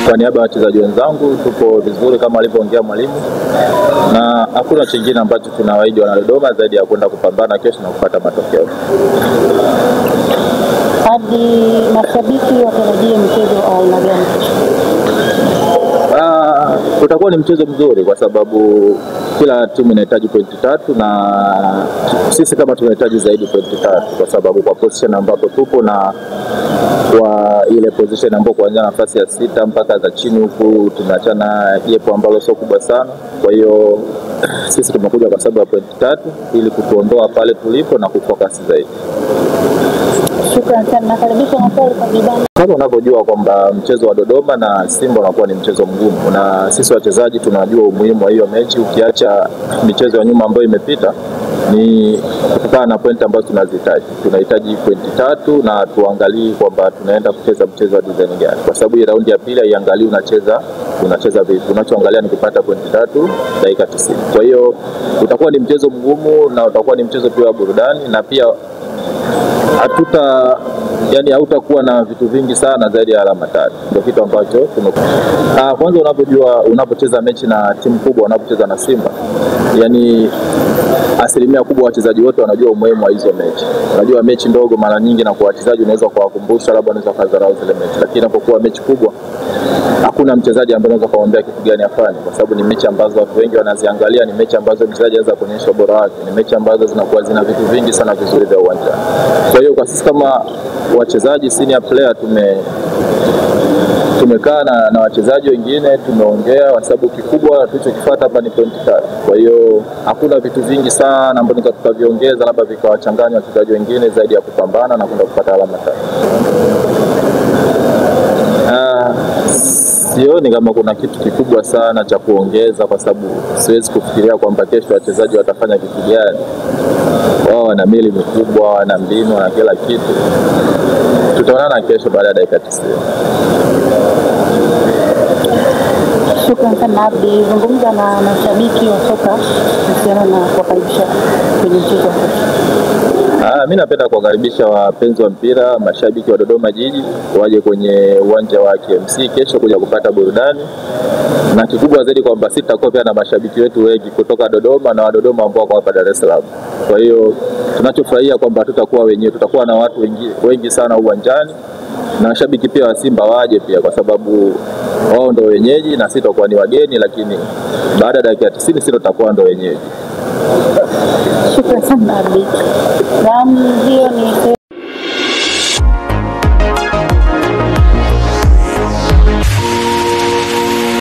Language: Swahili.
Kwa niaba ya wachezaji wenzangu tupo vizuri kama alivyoongea mwalimu, na hakuna chingine ambacho tunawaahidi wana Dodoma zaidi ya kwenda kupambana kesho na kupata matokeo. Hadi mashabiki watarajie mchezo wa aina gani? Utakuwa ni mchezo mzuri kwa sababu kila timu inahitaji pointi 3 na sisi kama tunahitaji zaidi pointi 3 kwa sababu kwa position ambapo tupo na kwa ile position ambapo kuanzia nafasi ya 6 mpaka za chini huku tumeachana gap ambalo sio kubwa sana. Kwa hiyo sisi tumekuja kwa sababu ya pointi 3 ili kutuondoa pale tulipo na kufocus zaidi. Shukrani sana. Nakaribisha maswali kwa Bibana. Kama unavyojua kwamba mchezo wa Dodoma na Simba unakuwa ni mchezo mgumu, na sisi wachezaji tunajua umuhimu wa hiyo mechi. Ukiacha michezo ya nyuma ambayo imepita, ni kutokana na pointi ambazo tunazihitaji. Tunahitaji pointi 3 na tuangalie kwamba tunaenda kucheza mchezo wa design gani, kwa sababu hii raundi ya pili iangalie unacheza vipi. Unachoangalia ni kupata pointi 3 dakika 90. Kwa hiyo utakuwa ni mchezo mgumu na utakuwa ni mchezo pia wa burudani, na pia hautakuwa na vitu vingi sana zaidi ya alama 3. Ndio kitu ambacho kwanza unapojua unapocheza mechi na timu kubwa, unapocheza na Simba, asilimia kubwa wachezaji wote wanajua umuhimu wa hizo mechi. Unajua mechi ndogo mara nyingi na kwa wachezaji unaweza kuwakumbusha, labda unaweza kudharau zile mechi, lakini inapokuwa mechi kubwa hakuna mchezaji ambaye unaweza kumwambia kitu gani afanye, kwa sababu ni mechi ambazo watu wengi wanaziangalia, ni mechi ambazo mchezaji anaweza kuonyesha ubora wake, ni mechi ambazo zinakuwa zina vitu vingi sana vizuri vya uwanjani. Kwa hiyo kwa sisi kama wachezaji senior player tumekaa na wachezaji wengine tumeongea, kwa sababu kikubwa tulichokifuata hapa ni pointi 3. Kwa hiyo hakuna vitu vingi sana ambavyo tutaviongeza labda vikawachanganya wachezaji wengine zaidi ya kupambana na kwenda kupata alama 3. Sioni kama kuna kitu kikubwa sana cha kuongeza, kwa sababu siwezi kufikiria kwamba kesho wachezaji watafanya kitu gani. Wao wana mili mikubwa, wana mbinu na kila kitu. Tutaonana kesho baada ya dakika 90. Shukrani sana Abdi. Zungumza na mashabiki wa soka kuhusiana na kuwakaribisha kwenye mchezo wa kesho. Mimi napenda kuwakaribisha wapenzi wa mpira, mashabiki wa Dodoma Jiji waje kwenye uwanja wa KMC kesho kuja kupata burudani, na kikubwa zaidi kwamba sitakuwa pia na mashabiki wetu wengi kutoka Dodoma na wa Dodoma ambao wako hapa Dar es Salaam. Kwa hiyo tunachofurahia kwamba tutakuwa wenyewe, tutakuwa na watu wengi sana uwanjani, na mashabiki pia wa Simba waje pia, kwa sababu wao ndio wenyeji na sisi tutakuwa ni wageni, lakini baada ya dakika 90 sisi tutakuwa ndio wenyeji. Shukrani sana Abdi. Hiyo ni